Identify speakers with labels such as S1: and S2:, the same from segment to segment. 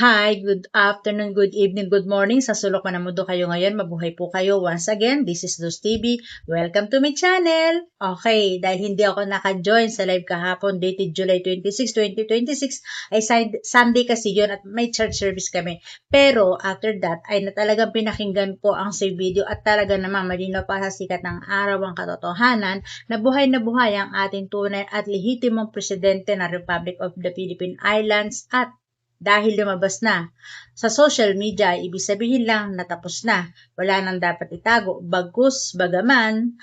S1: Hi, good afternoon, good evening, good morning. Sa sulok man ng mundo kayo ngayon, mabuhay po kayo. Once again, this is Luz TV. Welcome to my channel. Okay, dahil hindi ako naka-join sa live kahapon, dated July 26, 2026, ay Sunday kasi yun at may church service kami. Pero after that, ay na talagang pinakinggan ko ang save video at talaga naman malinaw pa sa sikat ng araw ang katotohanan na buhay ang ating tunay at lehitimong presidente ng Republic of the Philippine Islands at dahil lumabas na sa social media, ibig sabihin lang natapos na. Wala nang dapat itago. Bagaman,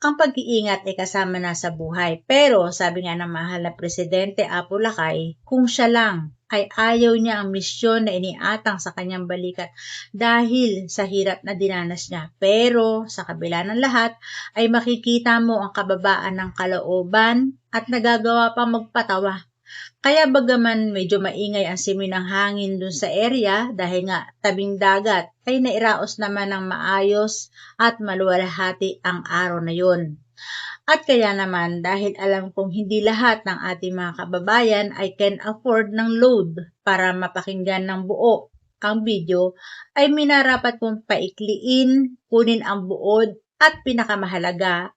S1: ang pag-iingat ay kasama na sa buhay. Pero sabi nga ng mahal na Presidente Apo Lakay, kung siya lang ay ayaw niya ang misyon na iniatang sa kanyang balikat dahil sa hirap na dinanas niya. Pero sa kabila ng lahat ay makikita mo ang kababaan ng kalooban at nagagawa pa magpatawa. Kaya bagaman medyo maingay ang simoy ng hangin dun sa area dahil nga tabing dagat ay nairaos naman ng maayos at maluwalhati ang araw na yun. At kaya naman dahil alam kong hindi lahat ng ating mga kababayan ay can afford ng load para mapakinggan ng buo ang video ay minarapat kong paikliin, kunin ang buod at pinakamahalaga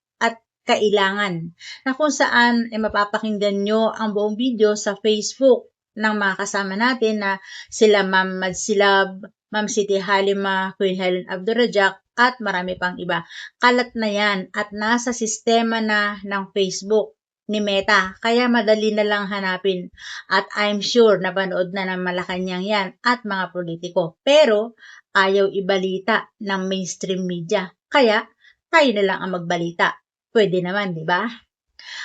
S1: kailangan na kung saan ay mapapakinggan nyo ang buong video sa Facebook ng mga kasama natin na sila Ma'am Madsilab, Ma'am Siti Halima, Queen Helen Abdurrajak at marami pang iba. Kalat na yan at nasa sistema na ng Facebook ni Meta kaya madali na lang hanapin at I'm sure napanood na ng Malacanang yan at mga politiko pero ayaw ibalita ng mainstream media kaya tayo na lang ang magbalita. Pwede naman, di ba?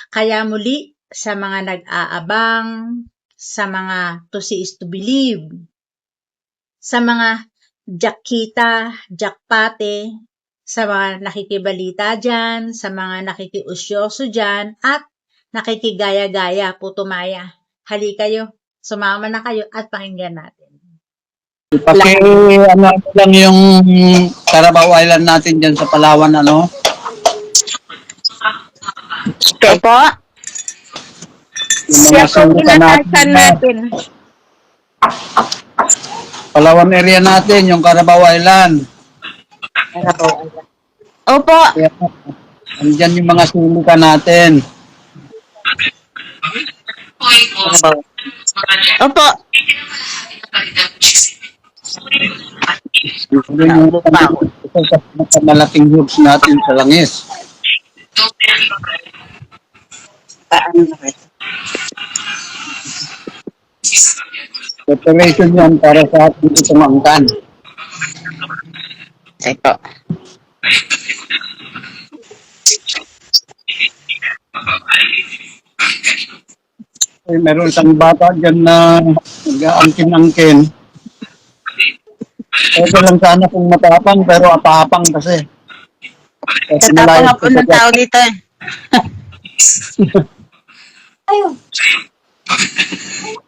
S1: Kaya muli, sa mga nag-aabang, sa mga to see is to believe, sa mga jakita, jakpate, sa mga nakikibalita dyan, sa mga nakikiusyoso dyan, at nakikigaya-gaya, putumaya. Hali kayo, sumama na kayo at pakinggan natin.
S2: Ano lang yung Carabao Island natin dyan sa Palawan, ano?
S3: Ito po. Siya po inatasan natin.
S2: Palawan area natin, yung Carabao Island.
S3: Carabao Island. Opo.
S2: Andyan yung mga sulukan natin.
S3: Opo.
S2: Yung malaking groups natin sa langis.
S3: Paano na rin?
S2: Preparation yan para sa ating tumangkan.
S3: Ito.
S2: Meron isang bata dyan na nag-aangkin-angkin. Ito lang sana kung matapang pero apapang kasi.
S3: Tatapang ng tao dito eh. Ayun.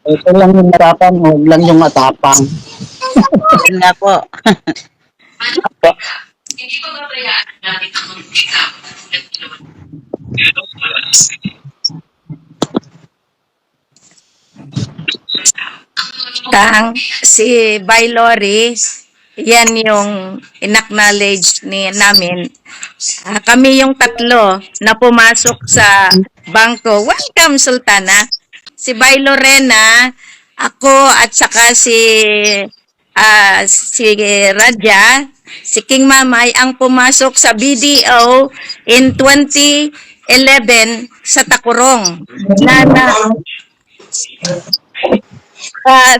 S2: Ito lang yung matapang, huwag lang yung atapang.
S3: Yun nga po.
S4: Hindi ko babayaan natin ang mga
S3: Si Bailoris, yan yung in-acknowledge namin. Kami yung tatlo na pumasok sa bangko. Welcome, Sultana. Si Bay Lorena, ako at saka si Raja, si King Mamay ang pumasok sa BDO in 2011 sa Takurong.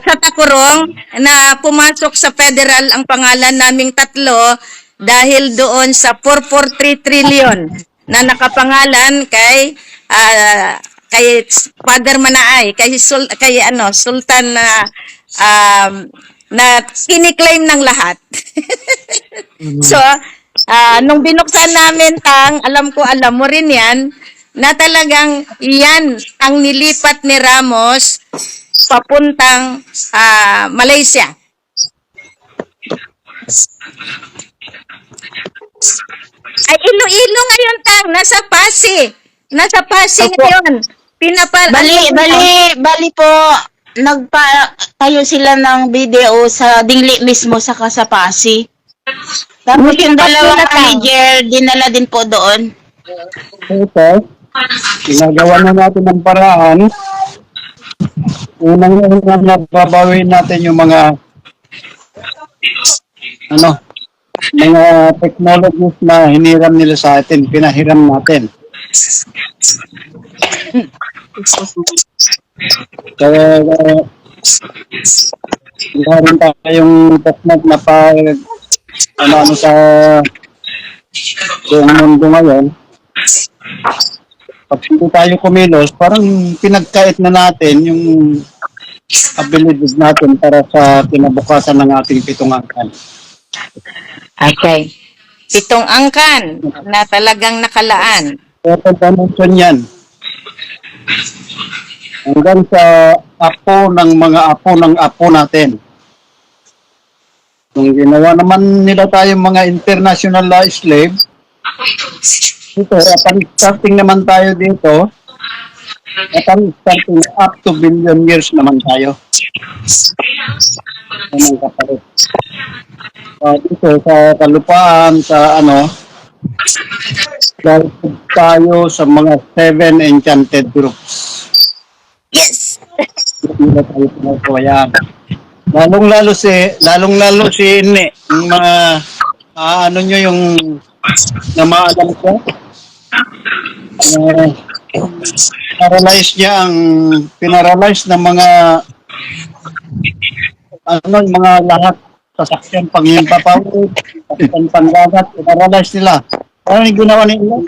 S3: Sa Takurong na pumasok sa federal ang pangalan naming tatlo dahil doon sa 443 trillion na nakapangalan kay Father Manaay, kay Sultan na kiniklaim ng lahat. So, nung binuksan namin alam mo rin yan, na talagang yan ang nilipat ni Ramos papuntang Malaysia. Ay, Iloilo ngayon, nasa Pasig. Nasa Pasig ngayon.
S5: Bali po. nagpa-tayo sila ng video sa Dingli mismo sa Kasapasi. Tapos yung dalawang manager, dinala din po doon.
S2: Ito, ginagawa na natin ng paraan. Unang-unang nababawin natin yung mga mga technologies na hiniram nila sa atin, pinahiram natin. Kaya meron tayong technique na ano sa buong mundo ngayon. Pag hindi tayo kumilos, parang pinagkait na natin yung abilities natin para sa kinabukasan ng ating pitong angkan.
S3: Okay. 7 angkan na talagang nakalaan.
S2: Total dimension yan. Hanggang sa apo ng mga apo ng apo natin. Kung ginawa naman nila tayong mga international slave, dito, upon starting naman tayo dito, upon starting up to billion years naman tayo. Anong kapalit? Dito sa kalupaan, sa dahil tayo sa mga 7 enchanted groups.
S3: Yes.
S2: Hindi na tayo pinagawayan. Lalong-lalo si Inne, yung mga nyo yung na maalam ko. Pinaralyze ng mga yung mga lahat sasakyan panghimpapawid, sasakyan panggagat, pinaralyze nila. Ano yung ginawa nila?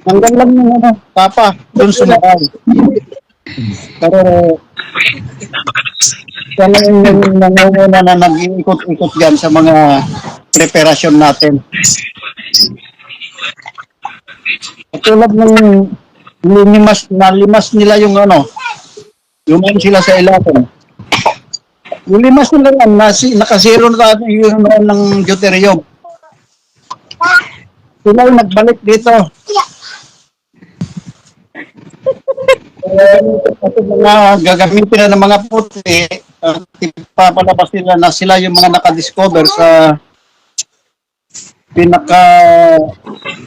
S2: Hanggang lang yung papa, doon sumakay. Pero yan yung nangunguna na nag-iikot-ikot dyan sa mga preparasyon natin. Katulad ng nalimas nila yung lumayan sila sa ilalim. Nilimas nila yan, nakasiro na tayo yung ng deuterium. Sila yung nagbalik dito. Kasi mga gagamitin na ng mga puti, papalabas nila na sila yung mga nakadiscover sa pinaka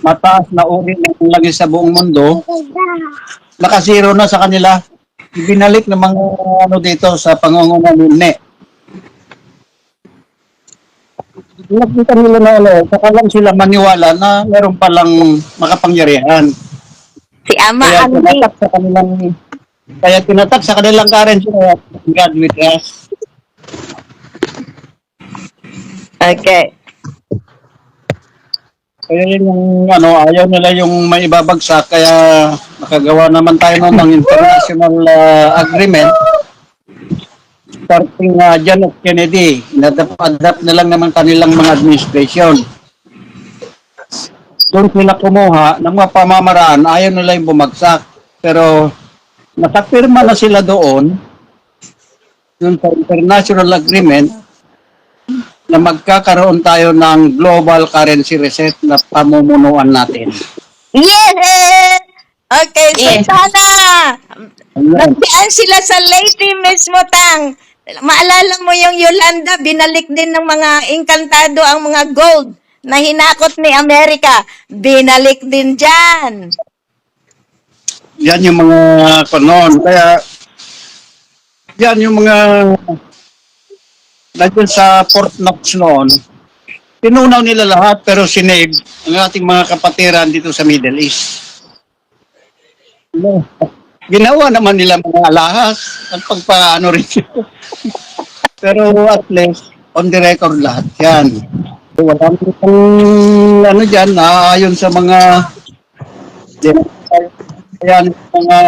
S2: mataas na uri ng lagi sa buong mundo. Nakasiro na sa kanila. Ibinalik ng mga dito sa pangunguna ni Inne. Nakita nila na saka lang sila maniwala na meron palang makapangyarihan.
S3: Si Ama Andy.
S2: Kaya tinatak sa kanilang currency na God with us.
S3: Okay.
S2: Kaya yun yung ayaw nila yung maibabagsak, kaya nakagawa naman tayo ng international agreement. Starting John F. Kennedy, adapt na lang naman kanilang mga administration. Doon sila kumuha ng mga pamamaraan, ayaw nila yung bumagsak. Pero nakapirma na sila doon sa international agreement na magkakaroon tayo ng global currency reset na pamumunuan natin.
S3: Yes! Okay, so
S5: Yes.
S3: sana nagdiyan sila sa Leyte mismo, Tang. Maalala mo yung Yolanda, binalik din ng mga Encantado ang mga gold na hinakot ni Amerika. Binalik din dyan.
S2: Yan yung mga kanon. Kaya yan yung mga nandiyan sa Fort Knox noon. Pinunaw nila lahat pero sinave ang ating mga kapatiran dito sa Middle East. Ginawa naman nila mga alahas at pagpaano rin. Pero at least on the record lahat yan. Wala pang dyan, ayon sa mga yan, mga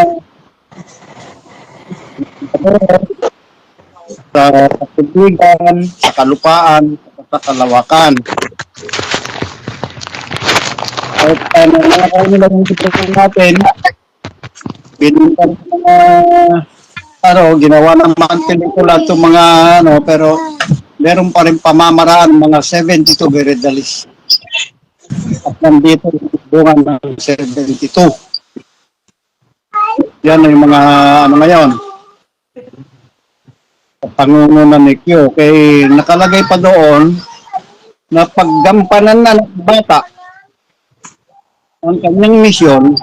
S2: sa katubigan, sa kalupaan, sa kalawakan. At nakakaroon nila yung sitwasyon natin, binuntan sa mga ginawa ng mga pelikula itong mga pero meron pa rin pamamaraan mga 72 Veridalis. At nandito yung bunga ng 72. Yan yung mga ngayon. pangunguna ni Q. Kay nakalagay pa doon na paggampanan na ng bata ang kanyang misyon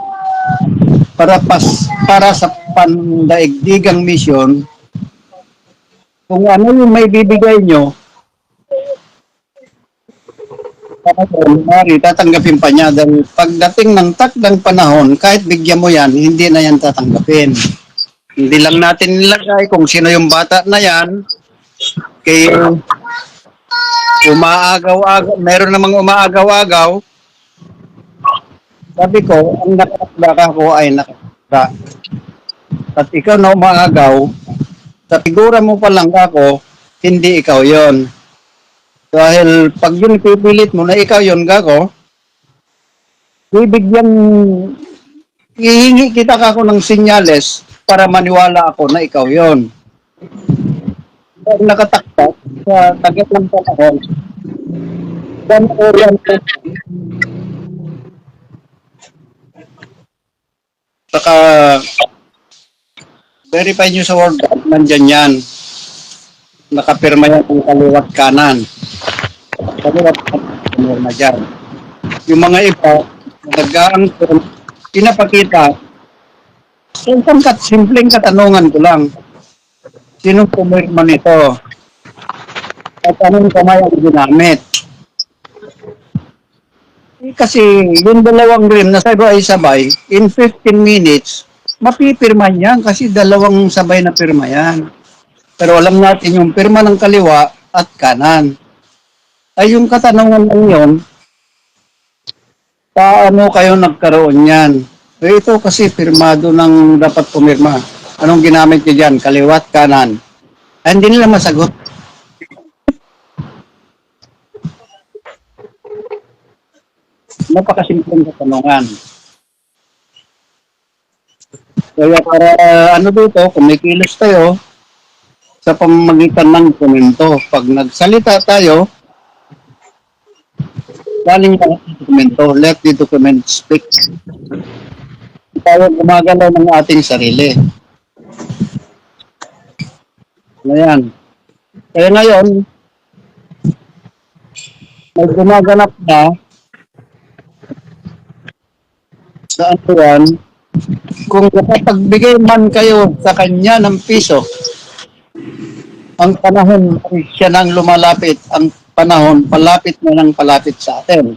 S2: para sa pandaigdigang misyon, kung ano yung may bibigay nyo, tatanggapin pa niya dahil pagdating ng takdang panahon, kahit bigyan mo yan, hindi na yan tatanggapin. Hindi lang natin nilagay kung sino yung bata na yan, kaya umaagaw-agaw, meron namang umaagaw-agaw. Sabi ko, ang nakakabaka ko ay nakakabaka. At ikaw na umaagaw, sa figura mo pa lang ako, hindi ikaw yon. Dahil pag yun pipilit mo na ikaw yon gako, hihingi kita kako ng sinyales para maniwala ako na ikaw yon. Pag nakataktak sa tagat ng panahon, dan oran saka verify nyo sa Word, nandyan yan. Nakapirma yan kung kaliwat kanan. Kaliwat kanan na dyan. Yung mga iba, nag-aangkon, pinapakita, simpleng katanungan ko lang. Sinong pumirma nito? At anong kamay ang ginamit? Kasi yung dalawang rim na sabay-sabay, in 15 minutes, mapipirma yan kasi dalawang sabay na pirma yan. Pero alam natin yung pirma ng kaliwa at kanan. Ay yung katanungan lang yun, paano kayo nagkaroon yan? Ito kasi pirmado ng dapat pumirma. Anong ginamit niyo dyan? Kaliwa at kanan. Ay, hindi nila masagot. Napakasimpleng katanungan. Kaya para ano dito, kung may kilos tayo, sa pamamagitan ng komento. Pag nagsalita tayo, galing tayo sa komento. Let the document speak. Tayo gumagalaw ng ating sarili. Ayan. Kaya ngayon, may gumaganap na sa atuan, kung nakapagbigay man kayo sa kanya ng piso, ang panahon siya nang lumalapit, ang panahon palapit na ng palapit sa atin.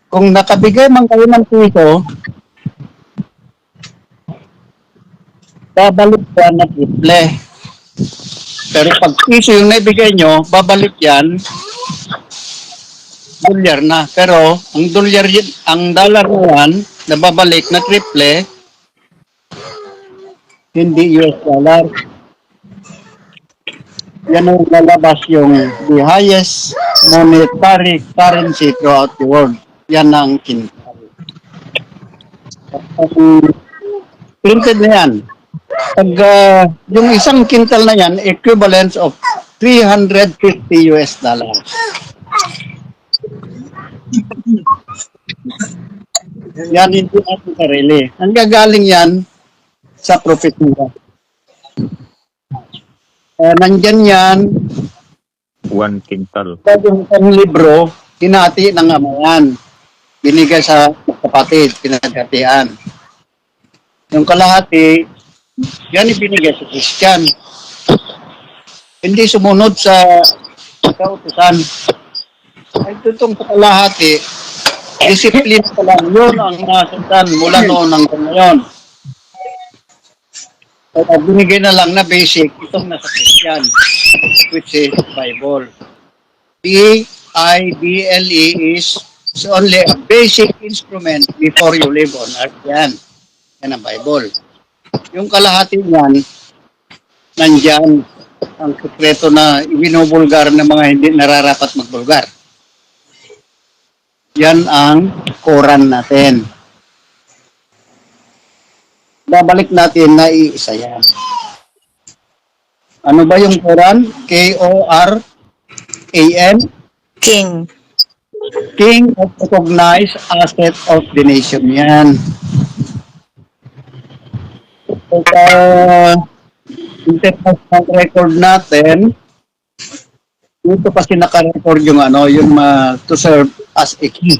S2: Kung nakabigay man kayo ng piso, babalik yan at triple. Pero pag piso yung naibigay nyo, babalik yan, dolyar na. Pero ang dolyar, ang dollar na yan, na babalik na triple, hindi US dollar. Yan ang lalabas yung the highest monetary currency throughout the world. Yan ang kintal. Printed na yan. Pag yung isang kintal na yan, equivalent of 350 US dollars. Yan hindi natin sarili. Ang gagaling yan sa profit nila. Nandyan yan.
S6: 1 quintal.
S2: Yung libro, hinati ng ama yan. Binigay sa kapatid, pinagkatian. Yung kalahati, yan ibinigay sa Christian. Hindi sumunod sa kautusan. Ay tutong sa kalahati, disiplina pa lang yun ang nasundan mula noon hanggang ngayon. Kaya binigay na lang na basic, itong nasa Christian, which is Bible. Bible is only a basic instrument before you live on earth. Yan. Yan ang Bible. Yung kalahati niyan, nandyan ang sekreto na ibinubulgar ng mga hindi nararapat magbulgar. Yan ang Quran natin. Babalik natin na iisa yan. Ano ba yung Quran? K-O-R-A-N?
S3: King.
S2: King of Recognized Asset of the Nation. Yan. international record natin, dito kasi naka-record yung yung to serve as a key.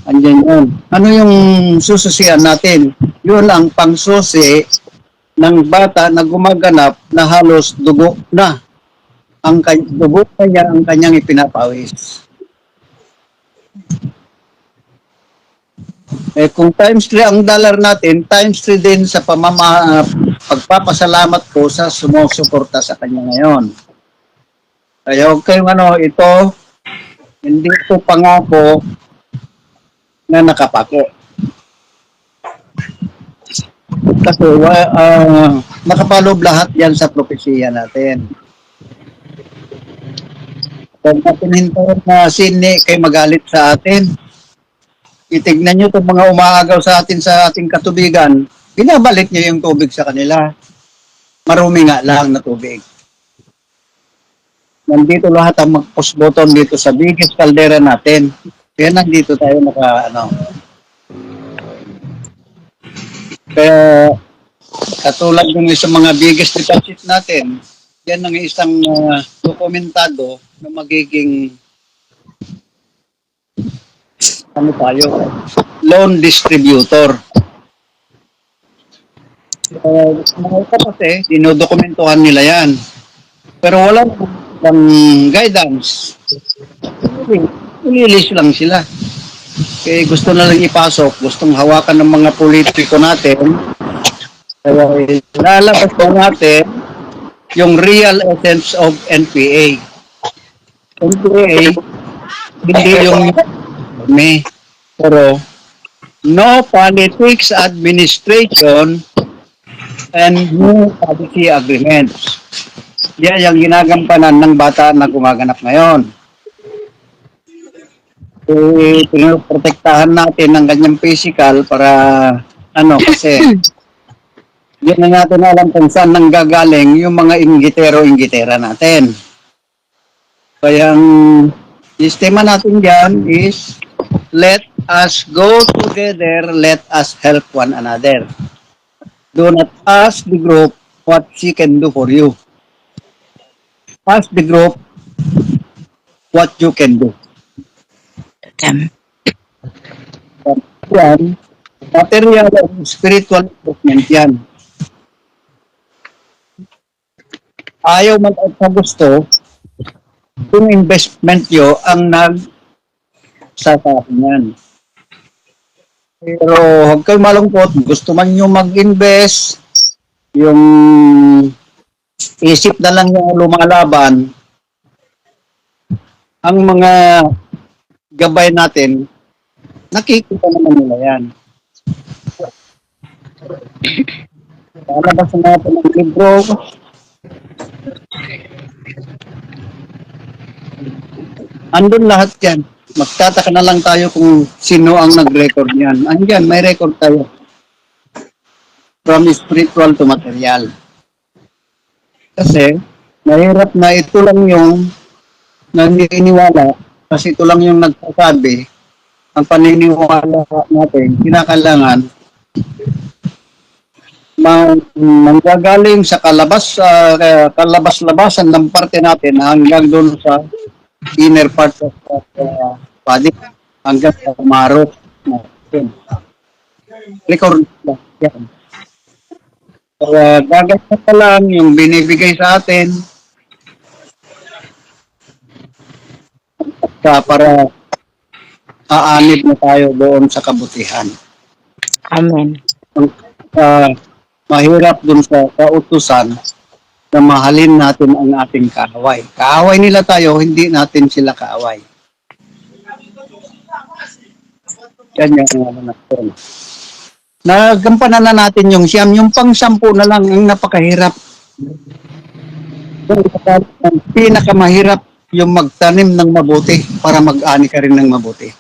S2: Andiyan yun. Ano yung sususian natin? Yun ang pangsusi ng bata na gumaganap na halos dugo na. Dugo na niya ang kanyang ipinapawis. Kung times 3 ang dollar natin, times 3 din sa pagpapasalamat ko sa sumusuporta sa kanya ngayon. Kaya huwag kayong ito, hindi ito pangako na nakapako. Kasi nakapalob lahat yan sa propesya natin. Kung natin hintayin na sini kay magalit sa atin, itignan nyo itong mga umaagaw sa atin sa ating katubigan, binabalik nyo yung tubig sa kanila. Marumi nga lang na tubig. Nandito lahat ang mag-push button dito sa biggest caldera natin. Kaya nandito tayo Kaya katulad ng sa mga biggest deposit natin, yan ang isang dokumentado na magiging loan distributor. Mga kasi, dinodokumentuhan nila yan. Pero walang guidance. Ililis lang sila. Kaya gusto na lang ipasok, gustong hawakan ng mga politiko natin. Kaya lalabas po natin yung real essence of NPA. NPA, hindi yung pero no politics administration and no policy agreements. Yan yung ginagampanan ng bata na gumaganap ngayon. Pinoprotektahan natin ang kanyang physical para kasi yan na natin alam kung saan nanggagaling yung mga inggitero-inggitera natin. Kaya ang sistema natin dyan is let us go together, let us help one another. Do not ask the group what she can do for you. Ask the group what you can do. Yan, material and spiritual improvement yan. Ayaw man sa gusto, yung investment nyo ang nagsasapin yan. Pero huwag kayo malungkot, gusto man nyo mag-invest, yung isip na lang yung lumalaban, ang mga gabay natin, nakikita naman nila yan. Lalabas natin ng libro, andun lahat yan. Magtataka na lang tayo kung sino ang nag-record yan. Andyan, may record tayo. From spiritual to material. Kasi, mahirap na ito lang yung naniniwala kasi ito lang yung nagsasabi. Ang paniniwala natin, kinakailangan manggagaling sa kalabas-labasan ng parte natin hanggang doon sa inner part of body hanggang sa marot natin. Record yan. Kaya gaganyan pa lang yung binibigay sa atin para aanib na tayo doon sa kabutihan.
S5: Amen.
S2: Mahirap doon sa kautusan na mahalin natin ang ating kaaway. Kaaway nila tayo, hindi natin sila kaaway. Yan yung natin. Nagampanan na natin yung siyam. Yung pang-sampu na lang ang napakahirap. Ang pinakamahirap yung magtanim ng mabuti para mag-ani ka rin ng mabuti.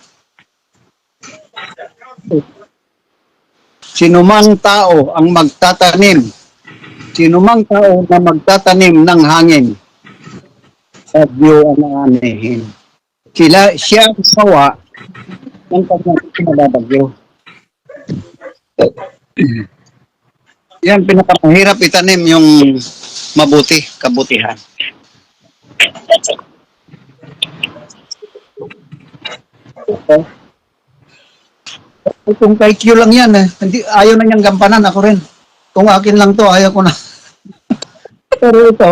S2: Sinumang tao ang magtatanim, sinumang tao na magtatanim ng hangin, bagyo ang aanihin. Siya ang sawa ng kanyang pinababagyo. Yan, pinakamahirap itanim yung mabuti, kabutihan. Okay. Kung kay Q lang yan, hindi, ayaw na niyang gampanan, ako rin. Kung akin lang to, ayaw ko na. Pero ito,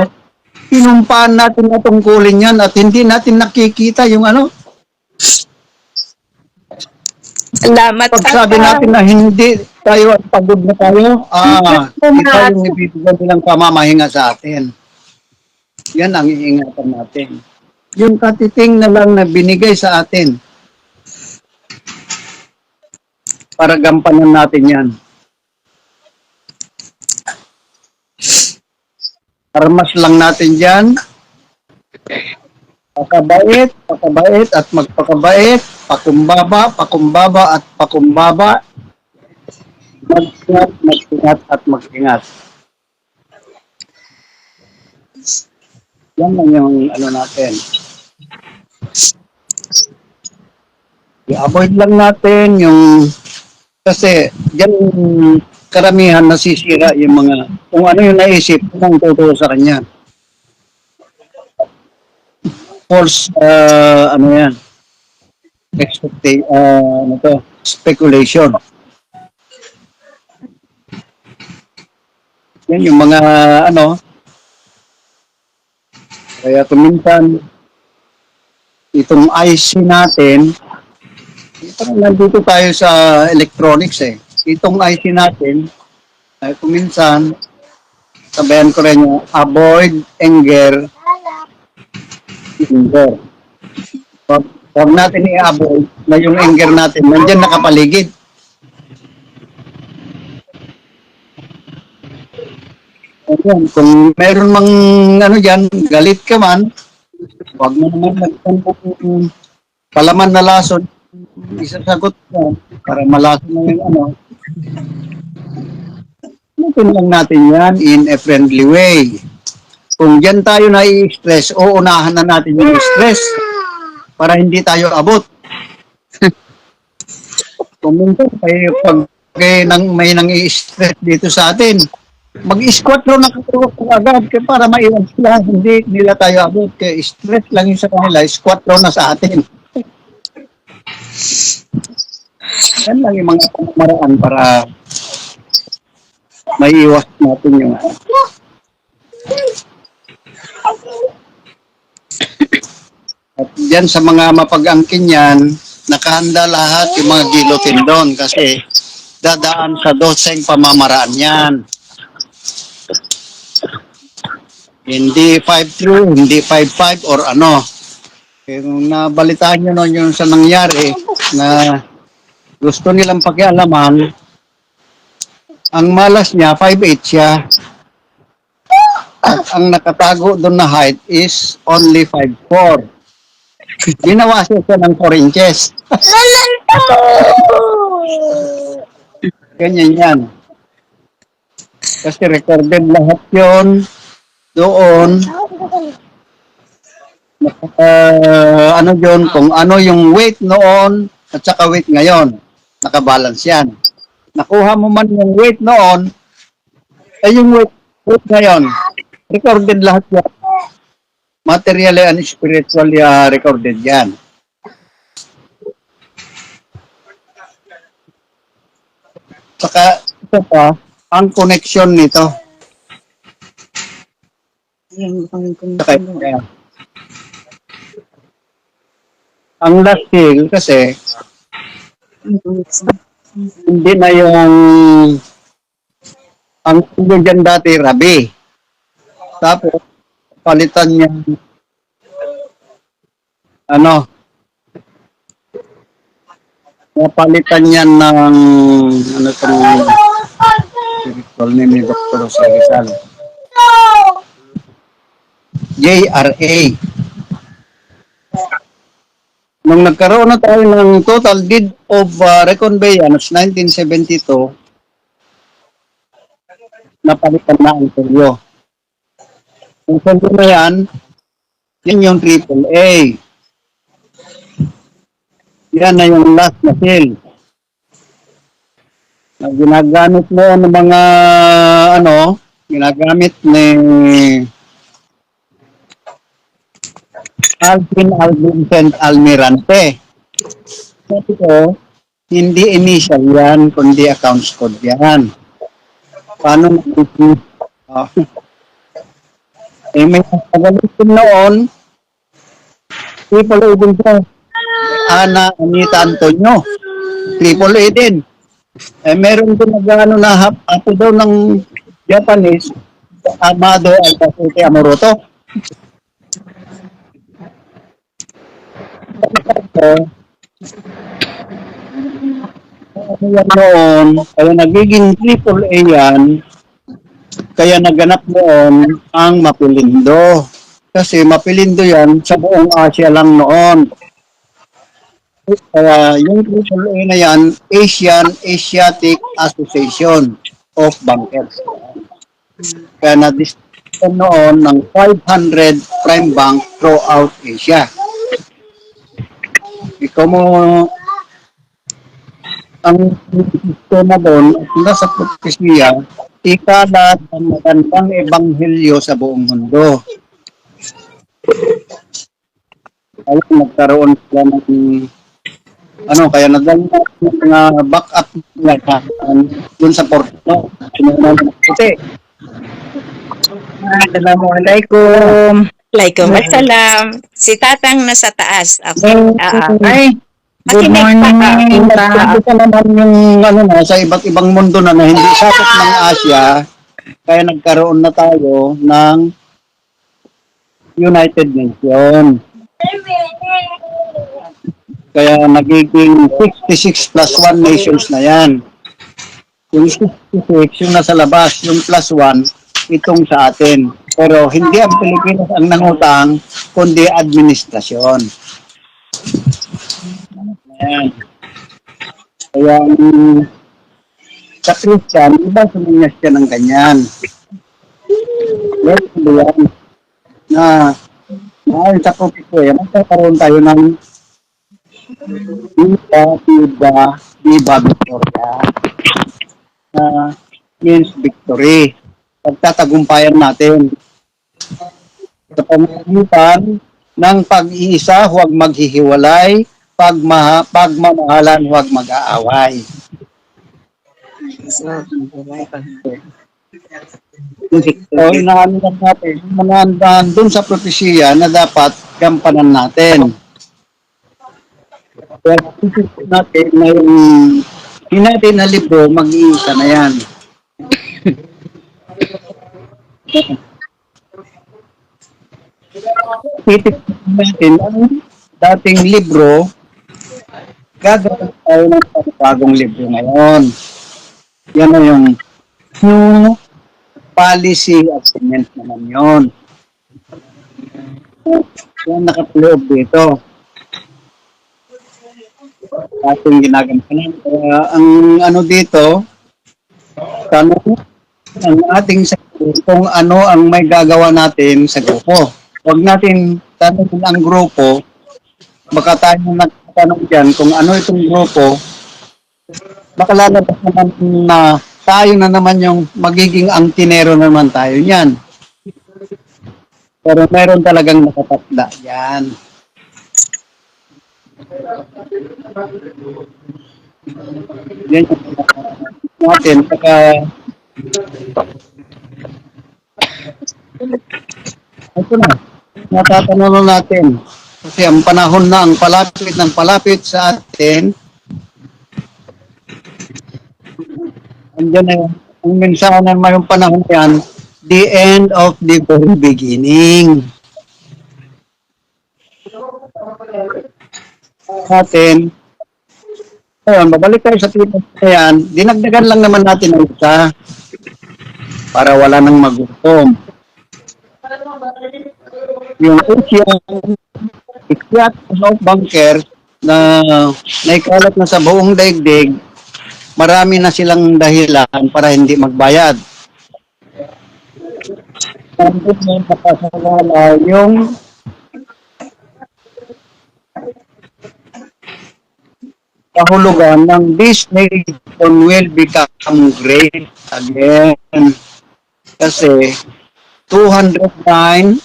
S2: pinumpaan natin na tungkulin yan at hindi natin nakikita yung ano.
S3: Salamat,
S2: Pag sabi natin na hindi tayo at pagod na tayo, ito yung ibibigay nilang pamamahinga sa atin. Yan ang iingatan natin. Yung katiting na lang na binigay sa atin, para gampanan natin yan. Armas lang natin dyan. Pakabait, pakabait at magpakabait. Pakumbaba at pakumbaba. Mag-ingat, mag-ingat at mag-ingat. Yan lang yung ano natin. I-avoid lang natin yung kasi diyan karamihan nasisira yung mga kung ano yung naisip kung totoo sa kanya. False ano yan speculation. Yan yung mga ano kaya kuminsan itong IC natin nandito tayo sa electronics itong IC natin ay kuminsan sabayan ko rin yung avoid anger. Huwag natin i-avoid na yung anger natin nandiyan nakapaligid. Ayan, kung meron mang ano dyan, galit ka man, huwag mo naman nagtanong palaman na lason, isasagot mo para malason na yung ano. Natin lang natin yan in a friendly way. Kung dyan tayo nai-stress, uunahan na natin yung stress para hindi tayo abot. Kung minsan, pag may nang-i-stress dito sa atin, mag-squat raw na agad para maiwan sila. Hindi nila tayo abot. Kaya stress lang yung sa kanila, squat raw na sa atin. Yan lang yung mga pamamaraan para maiiwas natin yung at dyan sa mga mapag-angkin yan, nakahanda lahat yung mga gilotin doon kasi dadaan sa doseng pamamaraan yan. Hindi 5-3, hindi 5-5 or ano. Kung nabalitaan nyo nun yung sa nangyari na gusto nilang pakialaman, ang malas niya, 5'8 siya. At ang nakatago doon na height is only 5'4. Ginawa siya ng 4 inches. Ganyan yan. Kasi recorded lahat yon doon. Ano yun, kung ano yung weight noon at saka weight ngayon. Nakabalance yan. Nakuha mo man yung weight noon, ay yung weight ngayon. Recorded lahat yan. Materially and spiritually recorded yan. Saka ito pa, ang connection nito. Saka, ang last hill kasi hindi na yung ang tubo dyan dati Rabi. Tapos palitan niya ano napalitan niya ng ano itong spiritual name ni Dr. Jose Rizal. JRA. Nung nagkaroon na tayo ng total deed of reconveyance 1972, napalitan na ang tulyo. Yung tulyo na yan, yun yung AAA. Yan na yung last na sale. na ginagamit noon ng mga ginagamit ni Alvin St. Almirante. Sabi ko, hindi initial yan, kundi accounts code yan. Paano natin? Oh. May pagalitin noon, Triple A din siya. Ana Anita Antonio. Triple A din. Meron din apo daw ng Japanese, Amado Albacete Amoroto. Yan noon, kaya nagiging Triple A yan, kaya naganap noon ang Mapilindo. Kasi Mapilindo yan sa buong Asia lang noon. Kaya yung AAA na yan, Asiatic Association of Bankers. Kaya na-distribution noon ng 500 prime bank throughout Asia. Ikaw mo, ang sistema doon, nasa propesya, ikalat ang magandang ebanghelyo sa buong mundo. Kaya nagkaroon sila ng kaya nagdala ng mga backup nila doon sa Porto. Puti.
S3: Assalamualaikum. Waalaikumsalam. Si Tatang nasa taas. Okay.
S2: Ay, good morning. Ito naman yung sa iba't ibang mundo na hindi sakop ng Asia. Kaya nagkaroon na tayo ng United Nations. Kaya nagiging 66 plus 1 nations na yan. Yung 66, yung nasa labas, yung plus 1, itong sa atin. Pero hindi ang Pilipinas ang nangutang, kundi administrasyon. Ayan. Kaya sa Christian, iba suminyas siya ng ganyan. Yes, yan. Sa propesya, magkakaroon tayo ng Viva Victoria. Means victory. Pagtatagumpayan natin. Sa pamamagitan ng pag-iisa, huwag maghihiwalay, pagmamahalan, huwag mag-aaway. So, inaano lang natin, manandaan dun sa propesya na dapat gampanan natin. Kaya natin na yung hindi natin na libro, mag-iisa na yan. Titignan natin ang dating libro, gagawin tayo ng bagong libro ngayon. Yan na yung new policy agreement naman yun. Yan nakapaloob dito. Ating ginagampanan. Ang dito, tanong ang ating kung ano ang may gagawa natin sa grupo. Huwag natin tanongin ang grupo, baka tayo nagtatanong dyan kung ano itong grupo, baka lalabas naman na tayo na naman yung magiging antinero naman tayo niyan. Pero meron talagang nakatatda yan. Yan yung natin. Saka ito na. Natatanong natin. Kasi ang panahon na ang palapit sa atin. Andiyan na yung ang mensahe na mayroong panahon yan. The end of the very beginning. Atin. Ayun, babalik tayo sa tipo na yan. Dinagdagan lang naman natin ang isa para wala nang magutom. Yung ikyat of banker na naikalat na sa buong daigdig, marami na silang dahilan para hindi magbayad. Tapos may nakasalala yung kahulugan ng this nation will become great again. Kasi 209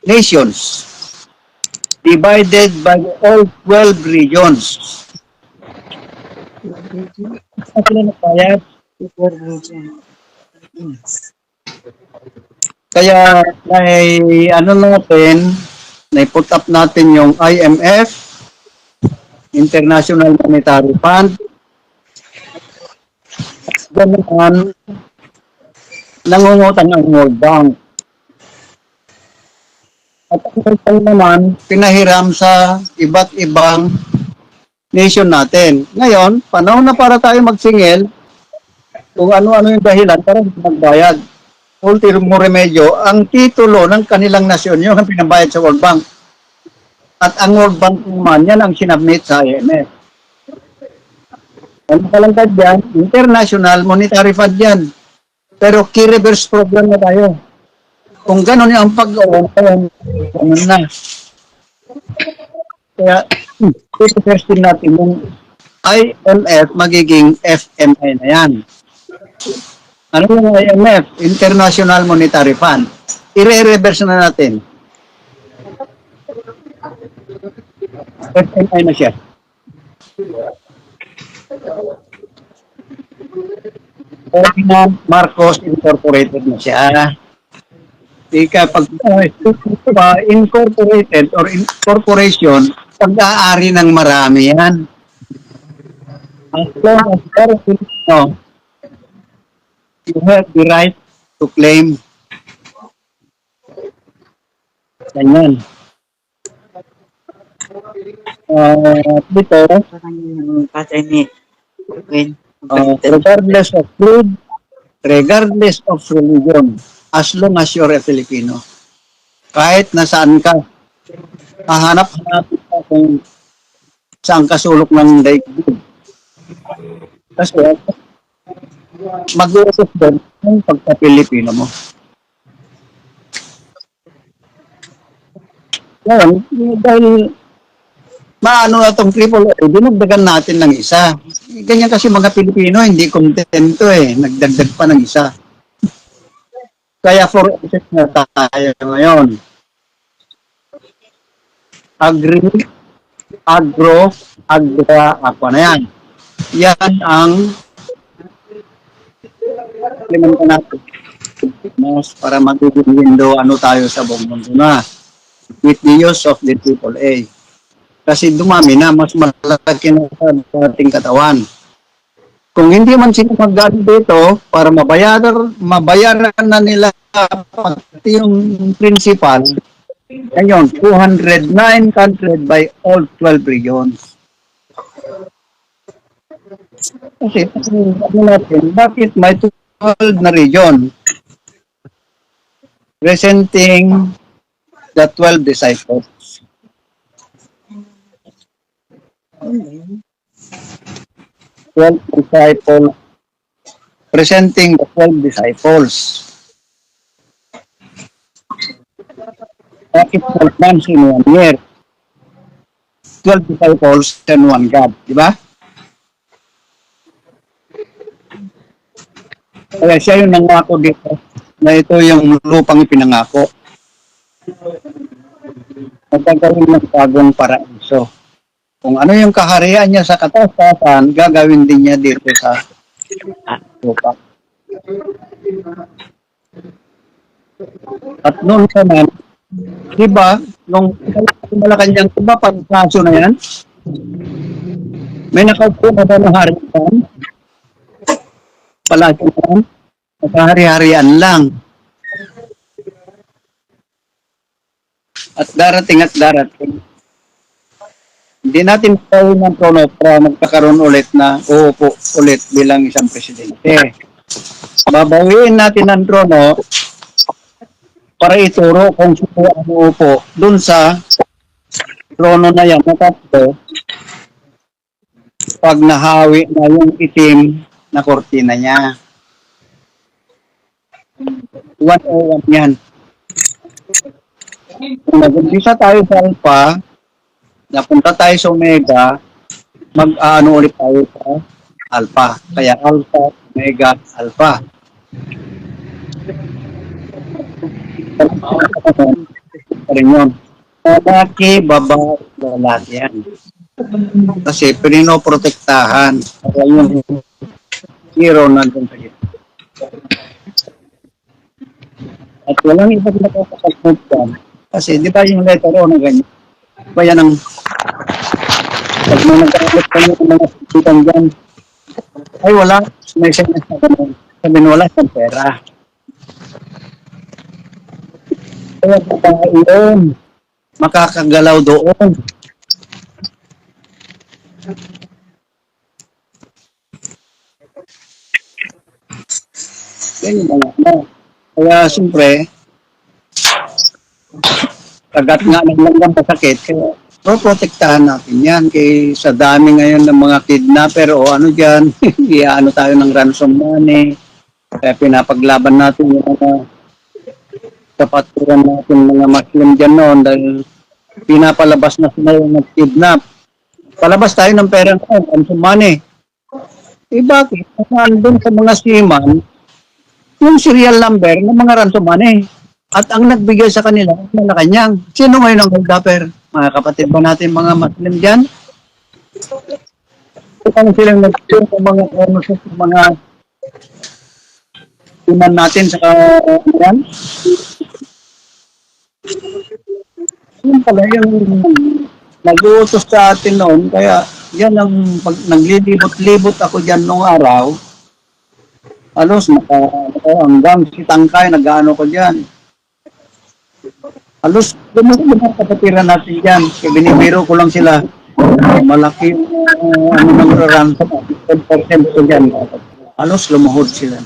S2: nations divided by all 12 regions. Kasi napayat. Kaya put up natin yung IMF, International Monetary Fund, ganun, nangungutang ang World Bank. At ang naman, pinahiram sa iba't ibang nation natin. Ngayon, panahon na para tayo magsingil kung ano-ano yung dahilan para magbayad. Ultimo remedyo, ang titulo ng kanilang nasyon yung ang pinabayad sa World Bank. At ang World Bank naman, yan ang sinabmit sa IMF. Ano kalangkad yan? International Monetary Fund yan. Pero key reverse program na tayo. Kung gano'n yung ang pag-gawin, gano'n na. Kaya, ito natin yung IMF magiging FMI na yan. Ano yung IMF? International Monetary Fund. I-reverse na natin. FMI na siya. Ferdinand Marcos Incorporated na siya. Ika pag incorporated or corporation, pag-aari ng marami yan. As long as you have the right to claim. Ganyan. Dito, regardless of creed, regardless of religion, as long as you're a Filipino. Kahit nasaan ka, hahanap-hanap ka kung saan ka sulok ng daigdig. Kasi mag-uusap doon yung pagka-Pilipino mo. Ngayon, dahil maano na itong triple A, dinagdagan natin ng isa. Ganyan kasi mga Pilipino, hindi kontento nagdagdag pa ng isa. Kaya for instance na tayo ngayon. Agra, ako na yan. Yan ang implementa natin. Para magiging window tayo sa buong mundo na. With the use of the AAA. Kasi dumami na, mas malaki na sa ating katawan. Kung hindi man sila mag-gano dito, para mabayaran na nila pati yung principal, ayun, 209 countries by all 12 regions. Kasi, natin, bakit may 12 na region? Presenting the 12 disciples. Presenting the 12 disciples. Bakit 12 months in 1 year? 12 disciples and 1 God, di ba? Kaya siya yung nangako dito na ito yung lupang ipinangako. Magkakaroon ng bagong paraiso. Kung ano yung kaharian niya sa katasan, gagawin din niya dito sa lupa. At noon naman, di ba, nung Malacanang, di ba, pagkaso na yan, may nakaupo na ba ng harian? Palasyo na yan, nakahari-harian lang. At darating. Hindi natin gawin ng trono para magkakaroon ulit na uupo ulit bilang isang presidente. Babawiin natin ang trono para ituro kung sino ang uupo dun sa trono na yan. Natapos, pag nahawi na yung itim na kortina niya. 101 yan. Kung nag-umpisa tayo sa Alpha, napunta tayo sa Omega, mag-ano ulit tayo sa alpha. Kaya alpha, omega, alpha. Pa rin yun. Lalaki, babae, lalaki yan. Kasi pinoprotektahan. Kaya yung hero nandun sa gitna. At walang ibang nakakasagmod yan. Kasi di ba yung letter O na ganyan? Di ba yan ang pag may nagkakot ka ng mga sikitan dyan, ay wala, may sabihin wala siyang pera. Kaya babae yun, makakagalaw doon. Yan yung mga ano. Kaya siyempre, kagat nga ng langgam pasakit, kaya protektahan natin yan. Kaya sa dami ngayon ng mga kidnapper o ano dyan, ano tayo ng ransom money. Kaya pinapaglaban natin yung mga kapaturan natin mga Muslim dyan noon dahil pinapalabas na sila yung nag-kidnap. Palabas tayo ng pera ng ransom money. Eh bakit? Nandun sa mga seaman, yung serial number ng mga ransom money. At ang nagbigay sa kanila, Malacanang. Sino ngayon ang holdupper? Mga kapatid ba natin mga Muslim dyan? Kung silang nag-share sa mga sa mga iman natin sa yan. Yun pala yung nag-uutos sa atin noon. Kaya yan ang pag naglilibot-libot ako dyan nung araw. Alos, hanggang si Tangkay, nag-ano ko dyan. Halos, dumuli mga kapatiran natin dyan. Kaya binibiro ko lang sila. Malaki ano nang ransom, 10% ko dyan. Halos, lumuhod sila.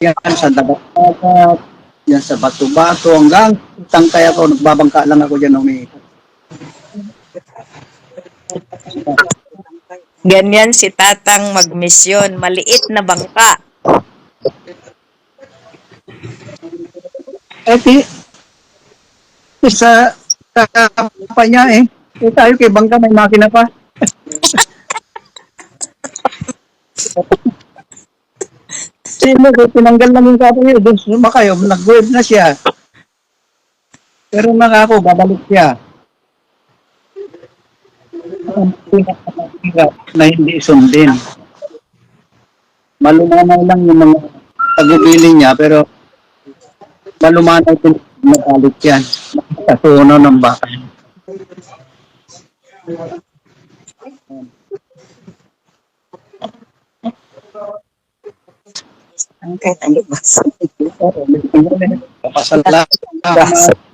S2: Yan sa dagat-dagat, yan sa bato-bato, hanggang Tangkay ako, nagbabangka lang ako dyan umiikot.
S3: Ganyan si Tatang magmisyon, maliit na bangka.
S2: Sa pa niya eh. Tayo kay bangka may makina pa. Sino ko tinanggal lang yung kapo niya. Doon sumakayo, nag-wave na siya. Pero nga ako, babalik siya. Na hindi sundin. Malumanaw lang yung mga tagubili niya, pero malumanaw din matalit yan. Sa tuno ng baka.
S3: Ang kahit ano ba?
S2: Kapasala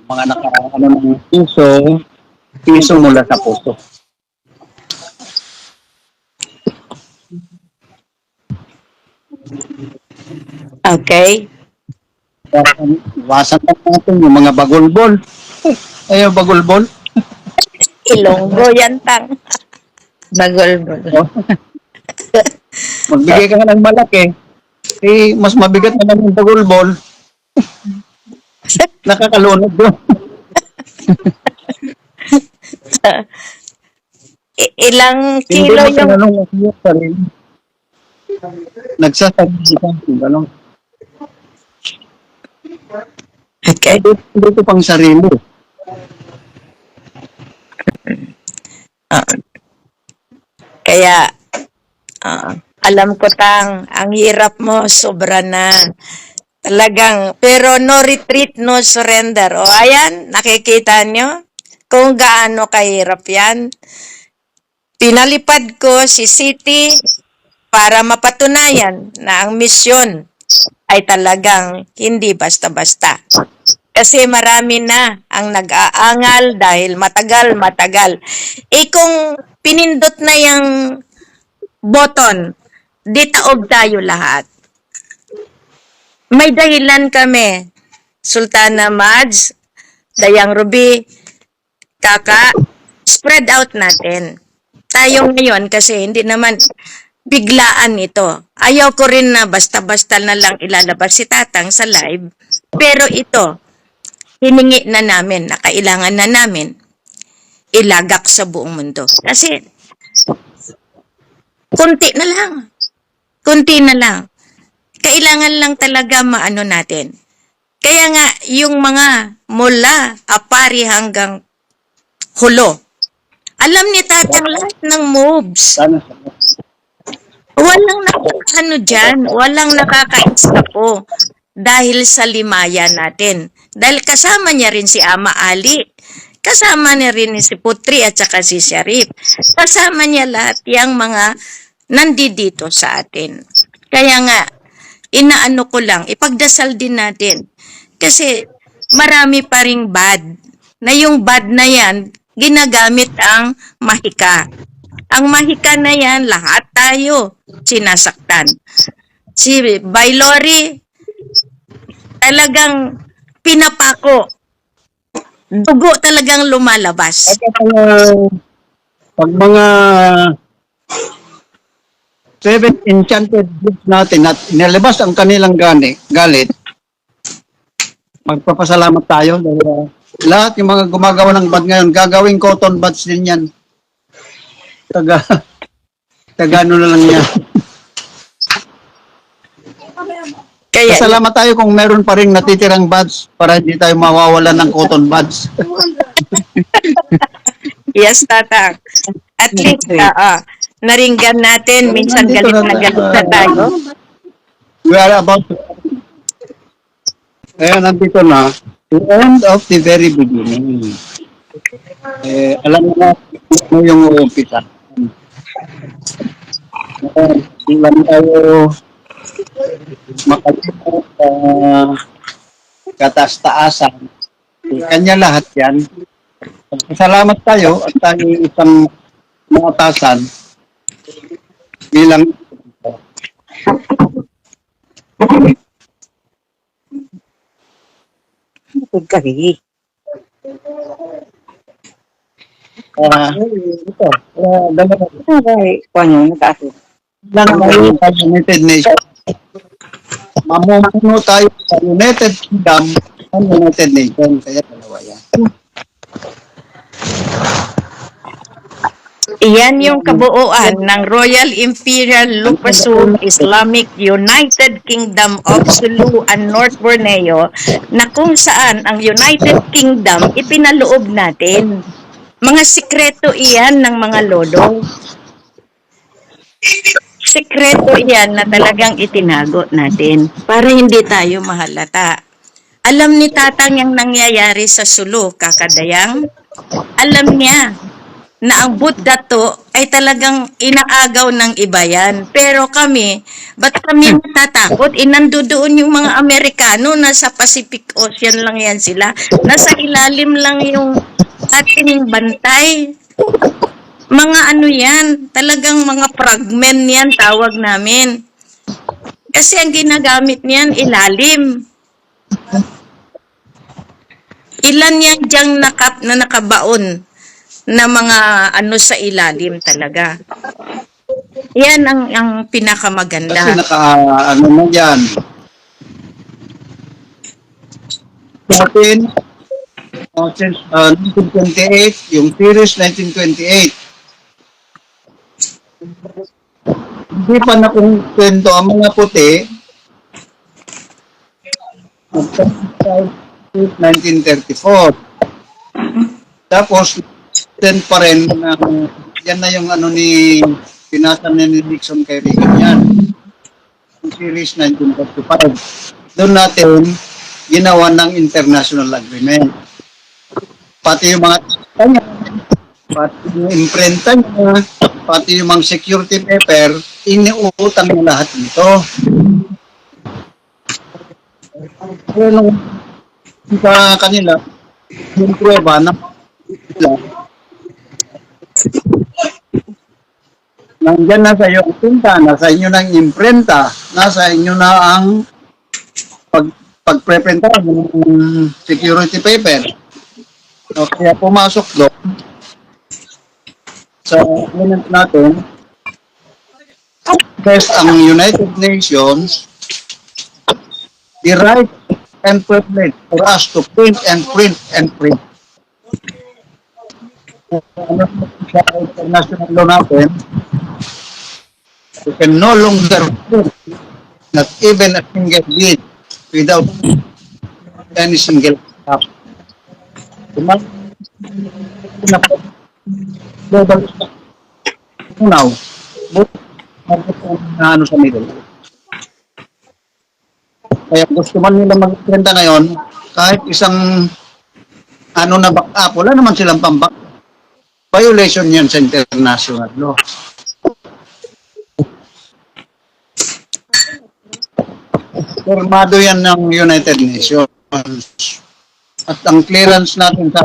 S2: mga nakaano ng piso mula sa puso.
S3: Okay.
S2: Iwasan natin yung mga bagulbol. Ayaw bagulbol.
S3: Ilonggo yan, Tang. Bagol-bol.
S2: Magbigay ka ng malaki. Eh, mas mabigat naman yung bagulbol. Nakakalunod doon.
S3: Ilang
S2: Hindi
S3: kilo
S2: mo
S3: yung...
S2: tinanong mo siya sarili. Nagsasabi ka ng tinanong.
S3: Okay.
S2: Hindi ko pang sarili.
S3: Kaya, alam ko, Tang, ang hirap mo, sobra na. Talagang, pero no retreat, no surrender. O ayan, nakikita nyo kung gaano kahirap yan. Pinalipad ko si City para mapatunayan na ang misyon ay talagang hindi basta-basta. Kasi marami na ang nag-aangal dahil matagal. Kung pinindot na yung button, di taob tayo lahat. May dahilan kami. Sultana Mads, Dayang Ruby, Kaka, spread out natin. Tayo ngayon kasi hindi naman biglaan ito. Ayaw ko rin na basta-basta na lang ilalabas si Tatang sa live. Pero ito, hiningi na namin, na kailangan na namin ilagak sa buong mundo. Kasi Kunti na lang. Kunti na lang. Kailangan lang talaga maano natin. Kaya nga, yung mga mula apari hanggang hulo, alam ni Tatang lahat ng moves.
S2: Sana
S3: Walang nakakaano dyan, walang nakaka-instapo dahil sa limaya natin. Dahil kasama niya rin si Ama Ali, kasama niya rin si Putri at saka si Sharif. Kasama niya lahat yung mga nandito sa atin. Kaya nga, inaano ko lang, ipagdasal din natin. Kasi marami pa ring bad. Na yung bad na yan, ginagamit ang mahika. Ang mahika na yan, lahat tayo sinasaktan. Si Bailori, talagang pinapako. Dugo talagang lumalabas.
S2: pag mga 7 enchanted books natin at nilabas ang kanilang galit, magpapasalamat tayo dahil lahat yung mga gumagawa ng bad ngayon, gagawing cotton buds din yan. Tagano na lang niya.
S3: Kaya,
S2: Salamat tayo kung meron pa rin natitirang buds para hindi tayo mawawalan ng cotton buds.
S3: yes, Tatang. At least, naringgan natin, minsan
S2: Nandito
S3: galit na galit na tayo.
S2: We are about to... Kaya nandito na, the end of the very beginning. Alam mo na yung umpisa. Ilan tayo makalimot sa katastaasan. Kanya lahat yan. Salamat tayo at tayo isang makatasan bilang
S3: Pagkari.
S2: ito, dalawa
S3: Paano, nag-aso?
S2: lang sa United Nations. Mamumuno tayo sa United Kingdom at United Nations. Kaya dalawa yan.
S3: Iyan yung kabuuan ng Royal Imperial Lupasum Islamic United Kingdom of Sulu and North Borneo na kung saan ang United Kingdom ipinaloob natin. Mga sikreto iyan ng mga lolo. Sikreto iyan na talagang itinago natin para hindi tayo mahalata. Alam ni Tatang yung nangyayari sa Sulu, Kakadayang. Alam niya na ang Buddha to ay talagang inaagaw ng iba yan. Pero kami, ba't kami natatakot? Nandoon yung mga Amerikano, nasa Pacific Ocean lang yan sila. Nasa ilalim lang yung ating bantay. Mga ano yan, talagang mga fragment yan, tawag namin. Kasi ang ginagamit niyan, ilalim. Ilan yan diyang na nakabaon na mga ano sa ilalim talaga. Yan ang pinakamaganda.
S2: Kasi ano na yan. 1928, yung series 1928. Hindi pa na kung kwento ang mga puti. 1934. Tapos, then pa rin, yan na yung ano ni pinasa ni Nixon kay Reagan yan. Yung series 1935. Doon natin ginawa ng international agreement. Pati yung mga kanya, pati yung imprenta niya, pati yung mga security paper, iniuutang niya lahat nito. Pero sa kanila, yung prueba na nandyan na sa iyo ang tinta, nasa inyo ng imprenta, nasa inyo na ang pagprepenta ng security paper. So, kaya pumasok doon sa agreement natin, best ang United Nations the right and privilege for us to print and print and print. ano sa international law natin, you can no longer prove not even a single deed without any single stop. Global now, na ano sa middle. Kaya gusto man nila mag-trenda ngayon, kahit isang ano na back up, wala naman silang pambak. Violation yan sa international law. Formado yan ng United Nations. At ang clearance natin sa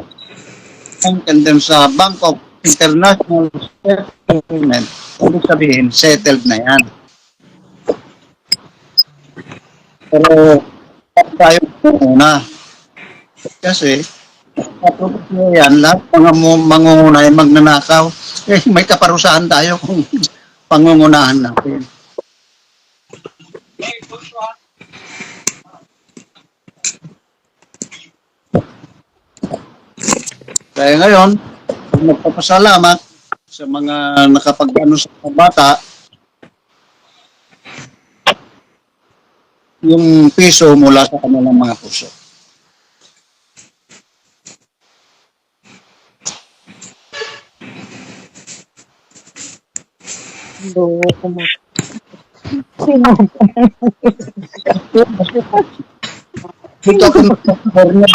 S2: and then sa Bank of International Settlement, ibig sabihin, settled na yan. Pero tayo muna. Kasi kapag yan, lahat mga mangunguna ay magnanakaw. Eh, may kaparusahan tayo kung pangungunahan natin. Kaya ngayon, magpapasalamat sa mga nakapag-ano sa mga bata, yung piso mula sa kanilang mga puso. Dito ako nagpapasalamat.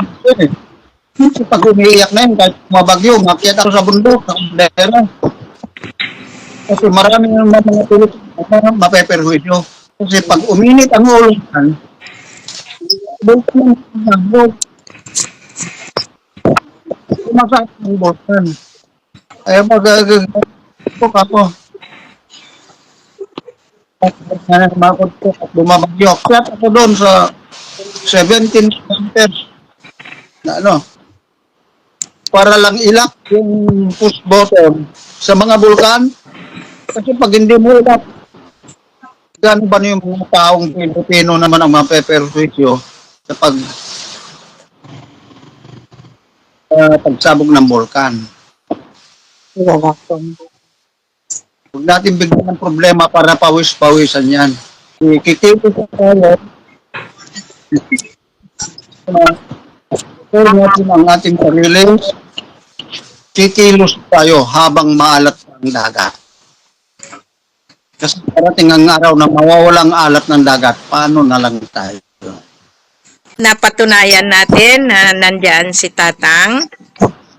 S2: Kasi pag umiiyak na yun, kahit mabagyo, makiat ako sa bundok, sa kundera. Kasi marami ng mga tulog na mapeperwisyo. Kasi pag uminit ang ulo, doon ko ng bog. Sumasakit ang botan. Kaya mag-ag-ag-ag-ag ako. Makot ko at bumabagyo. Kaya ako doon sa 17 meters na ano, para lang ilak yung push button sa mga bulkan. Kasi pag hindi mo ilak, gano'n ba yung mga taong Pilipino naman ang mapeperwisyo sa pagsabog ng bulkan. Huwag natin bigyan ng problema para pawis-pawisan yan. Kikito sa tayo, kaya natin ang ating sarili, kikilos tayo habang maalat ang dagat. Kasi parating ang araw na mawawalang alat ng dagat, paano na lang tayo?
S3: Napatunayan natin na nandyan si Tatang.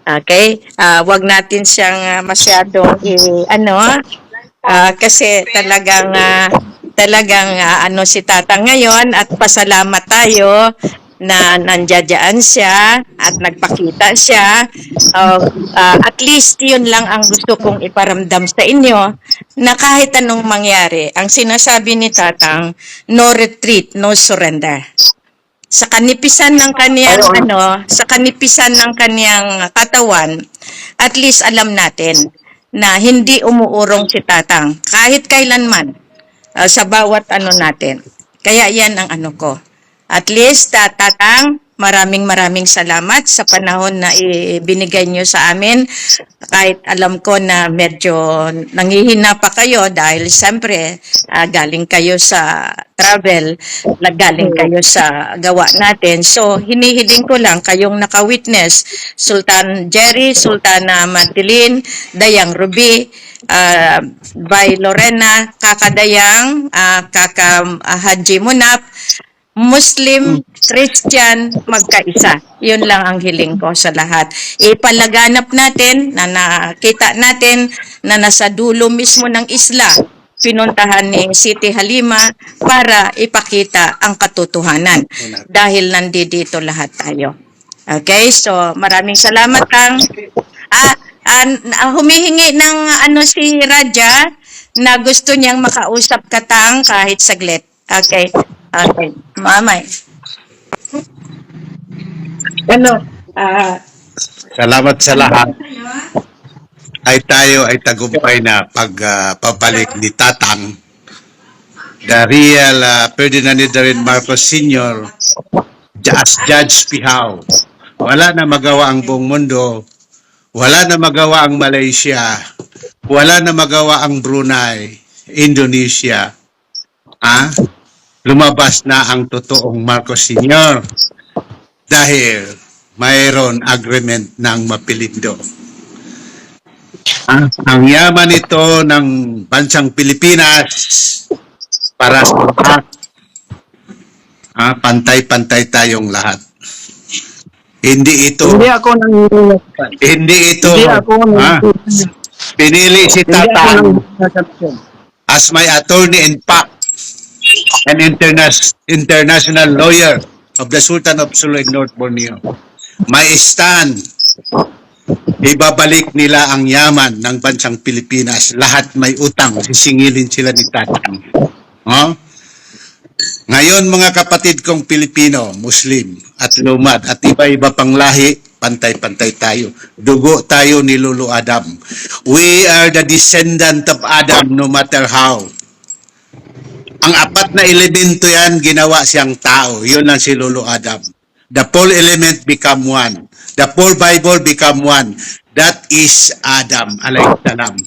S3: Okay? Wag natin siyang masyadong kasi talagang ano si Tatang ngayon at pasalamat tayo na nandiyan siya at nagpakita siya. At least yun lang ang gusto kong iparamdam sa inyo na kahit anong mangyari, ang sinasabi ni Tatang, no retreat, no surrender. Sa kanipisan ng kaniyang sa kanipisan ng kaniyang katawan, at least alam natin na hindi umuurong si Tatang kahit kailanman sa bawat ano natin. Kaya yan ang ano ko. At least, Tatang, maraming salamat sa panahon na ibinigay nyo sa amin. Kahit alam ko na medyo nanghihina pa kayo dahil siyempre galing kayo sa travel, galing kayo sa gawa natin. So, hinihiling ko lang kayong naka-witness, Sultan Jerry, Sultana Madeline, Dayang Ruby, Bay Lorena, Kaka Dayang, Kaka Haji Munap, Muslim, Christian, magkaisa. Yun lang ang hiling ko sa lahat. Ipalaganap natin na nakita natin na nasa dulo mismo ng isla, pinuntahan ni Siti Halima para ipakita ang katotohanan. Dahil nandito lahat tayo. Okay, so maraming salamat Kang. Humihingi ng si Raja na gusto niyang makausap ka Tang kahit saglit. Okay. Okay, Mamay.
S7: Salamat sa lahat. Tayo ay tagumpay na pagpabalik ni Tatang, the real Ferdinand Marcos Sr. as Judge Pihaw. Wala na magawa ang buong mundo. Wala na magawa ang Malaysia. Wala na magawa ang Brunei, Indonesia. Lumabas na ang totoong Marcos Sr. dahil mayroon agreement ng Mapilindo. Ang yaman ito ng bansang Pilipinas para sa lahat. Pantay-pantay tayong lahat. Hindi ito.
S2: Hindi ako nangingiyak.
S7: Hindi ito.
S2: Hindi ako
S7: Pinili si Tatang as my attorney in fact, an international lawyer of the Sultan of Sulu in North Borneo. May stand. Ibabalik nila ang yaman ng bansang Pilipinas. Lahat may utang. Sisingilin sila ni Tatang. Ngayon mga kapatid kong Pilipino, Muslim at Lumad at iba-iba pang lahi, pantay-pantay tayo. Dugo tayo ni Lolo Adam. We are the descendant of Adam no matter how. Ang apat na elemento yan, ginawa siyang tao. Yun lang si Lolo Adam. The four element become one. The four Bible become one. That is Adam, alayhi salam.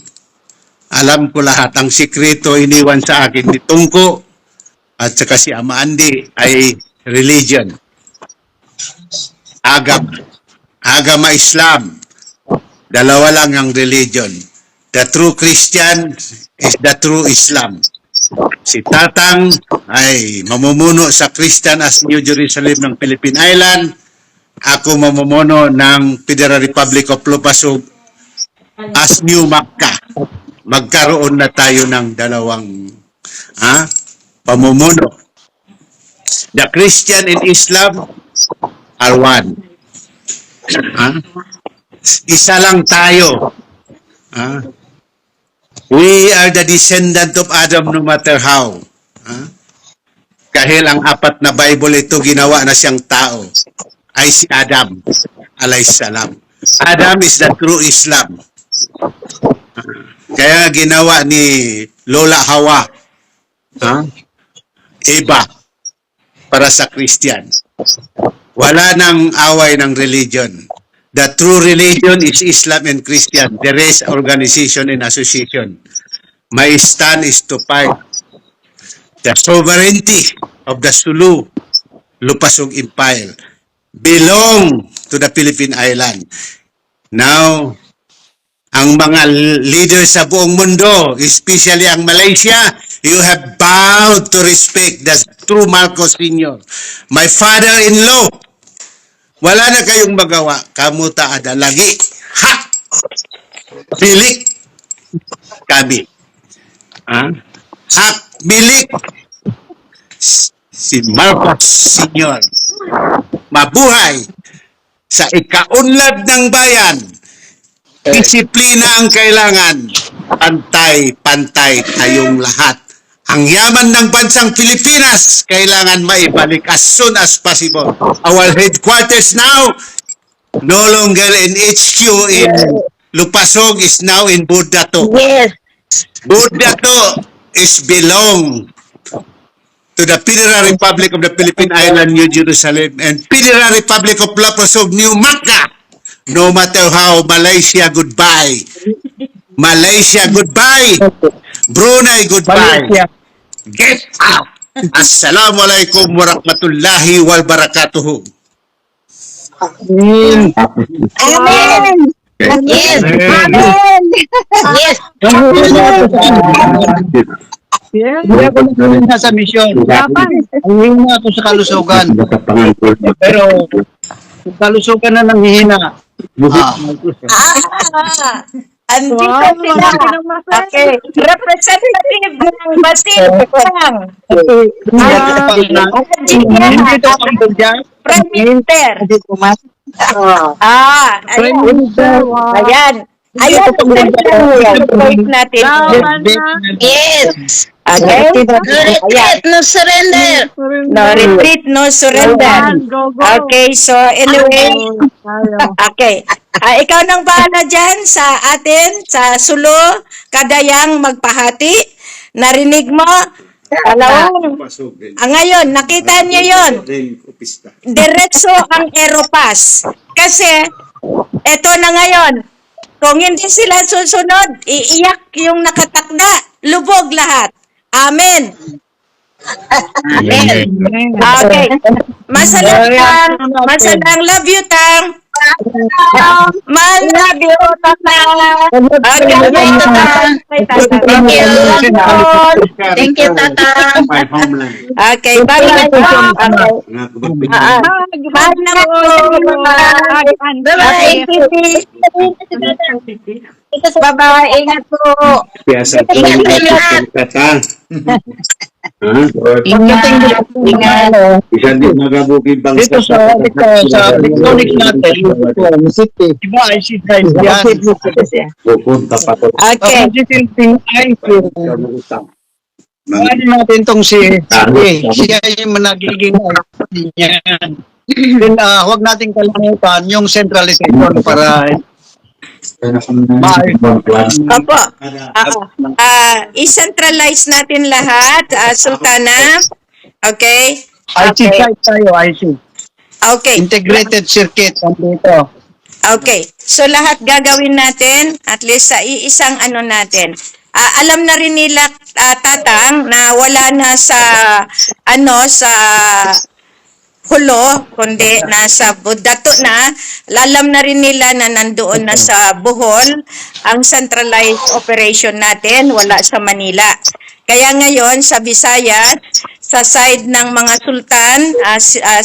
S7: Alam ko lahat. Ang sikreto iniwan sa akin ni Tungko at saka si Ama Andi ay religion. Agama Islam. Dalawa lang ang religion. The true Christian is the true Islam. Si Tatang ay mamumuno sa Christian as New Jerusalem ng Philippine Island. Ako mamumuno ng Federal Republic of Lupasug as New Makkah. Magkaroon na tayo ng dalawang pamumuno. The Christian and Islam are one. Isa lang tayo. We are the descendant of Adam no matter how. Kahil ang apat na Bible ito ginawa na siyang tao ay si Adam alayhi salam. Adam is the true Islam. Kaya ginawa ni Lola Hawa Eva para sa Christian. Wala nang away ng religion. The true religion is Islam and Christian. The rest organization and association. My stand is to fight the sovereignty of the Sulu Lupasug Empire belong to the Philippine Island. Now, ang mga leaders sa buong mundo, especially ang Malaysia, you have vowed to respect the true Marcos Sr. My father-in-law, wala na kayong magawa. Kamuta ada lagi. Bilik kami. Bilik si Marcos Sr. Mabuhay sa ikaunlad ng bayan. Disiplina ang kailangan. Pantay-pantay tayong lahat. Ang yaman ng bansang Pilipinas kailangan maibalik as soon as possible. Our headquarters now, no longer in HQ in Lupasog, is now in Burdato.
S3: Yes.
S7: Burdato is belong to the Federal Republic of the Philippine Island, New Jerusalem, and Federal Republic of Lupasog, New Makkah. No matter how, Malaysia, goodbye. Malaysia, goodbye. Brunei, goodbye. Get out. Assalamualaikum warahmatullahi wabarakatuh.
S3: Amen. Yes. Amen. Yes.
S2: Hindi ako nagpunta sa misyon. Ang hina ako sa kalusugan. Pero yung kalusugan na nanghihina.
S3: Andito sila. Okay. Representative ng Basil.
S2: Hindi ito ang budya.
S3: Prime Minister. Ayan. Ayan ang point natin. Yes. Okay.
S5: Retreat, no surrender.
S3: No retreat, no surrender. Okay, so anyway. Okay. Ikaw nang bahala dyan sa atin, sa Sulu, Kadayang magpahati. Narinig mo? Dalawang. Ngayon, nakita niyo yon. Diretso ang Aeropass. Kasi, eto na ngayon, Kung hindi sila susunod, iiyak yung nakatakda. Lubog lahat. Amen.
S5: Amen.
S3: Okay. Masalang love you, Tang. Man, love you, Tata. Okay,
S5: Thank you. Thank you, Tata.
S7: My homeland.
S3: okay, bye-bye. Mahal na po.
S5: Bye-bye.
S3: Bye-bye. Ingat po.
S7: Kaya sa kata.
S5: Ingat.
S7: Isa din magabukid bang
S2: Dito sa electronics natin, iba ay si drive yan.
S7: pupunta pa to.
S3: Okay.
S2: Ang sisilting ay Pwede natin tong siya yung nagiging yan. Then, huwag nating kalimutan yung centralization para
S3: Opo. I-centralize natin lahat, Sultana. Okay?
S2: IC site tayo, IC.
S3: Okay.
S2: Integrated circuit dito.
S3: Okay. So lahat gagawin natin at least sa iisang ano natin. Alam na rin nila Tatang na wala na sa sa Hulo, kundi nasa Budato na. Alam na rin nila na nandoon na sa Bohol ang centralized operation natin, wala sa Manila. Kaya ngayon sa Visayas, sa side ng mga sultan,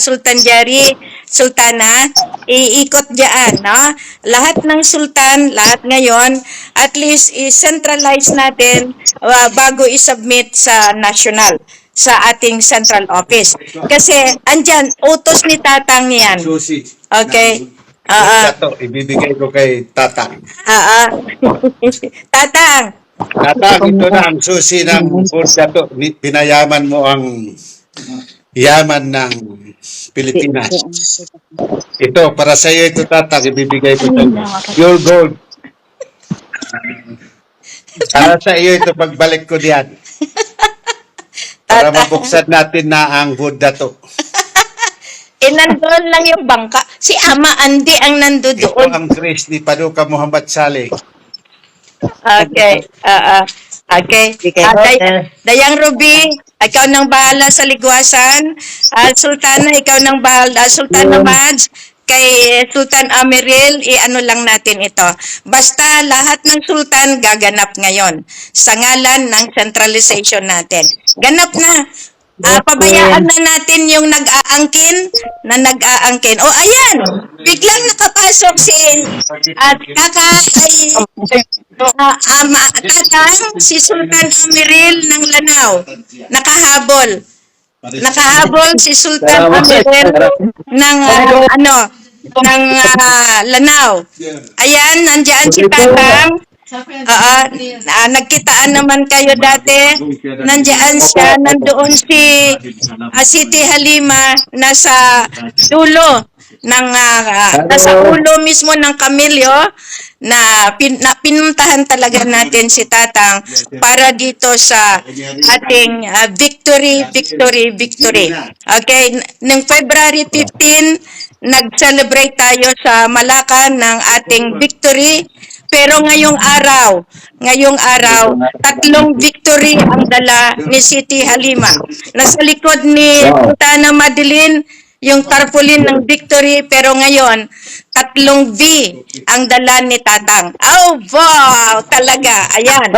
S3: Sultan Jerry, Sultana, iikot diyan, no? Lahat ng sultan, lahat ngayon, at least i-centralize natin bago i-submit sa national, sa ating central office. Kasi andyan, utos ni Tatang yan.
S7: Susi.
S3: Okay?
S7: Ito, ibibigay ko kay Tatang.
S3: Tatang,
S7: Tatang, ito na ang susi ng Bursato. Pinayaman mo ang yaman ng Pilipinas. Ito, para sa iyo ito, Tatang, ibibigay ko ito. Pure gold. Para sa iyo ito, pagbalik ko diyan. Para mabuksan natin na ang Bursato.
S3: nandun lang yung bangka. Si Ama Andi ang nando
S7: Ito
S3: doon.
S7: ang Chris ni Paduka Muhammad Saleh.
S3: Okay. Okay. Dayang Ruby, ikaw nang bahala sa ligwasan. Sultana, ikaw nang bahala. Sultana Mads, kay Sultan Amiril, i-ano lang natin ito. Basta lahat ng sultan gaganap ngayon sa ngalan ng centralization natin. Ganap na. Pabayaan na natin yung nag-aangkin. O ayan, biglang nakapasok si Tatang, si Sultan Amiril ng Lanao. Nakahabol si Sultan Amiril ng Lanao. Ayan, nandiyan si Tatang. Nagkitaan naman kayo dati. Nandiyan siya, nandoon si Siti Halima nasa dulo ng nasa ulo mismo ng Camilio na pinuntahan talaga natin si Tatang para dito sa ating victory. Okay, ng February 15 nag-celebrate tayo sa Malacan ng ating victory. Pero ngayong araw, 3 victory ang dala ni Siti Halima. Nasa likod ni Sultana Madeline, yung tarpaulin ng victory, pero ngayon, 3 V ang dala ni Tatang. Oh, wow! Talaga. Ayan.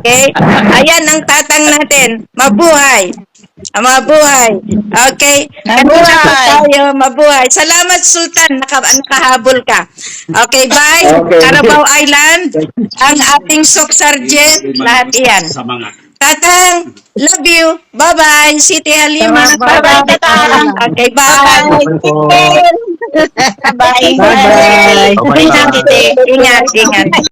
S3: Okay? Ayan ang Tatang natin. Mabuhay. Mabuhay. Okay? Kanina po tayo, mabuhay. Salamat, Sultan. Nakahabol ka. Okay, bye. Carabao Island. Ang ating Sok Sergeant. Lahat iyan. Tatang, love you. Bye-bye. Siti Halima.
S5: Bye-bye, Tatang.
S3: Okay, bye.
S5: Bye. Bye.
S3: Ingat.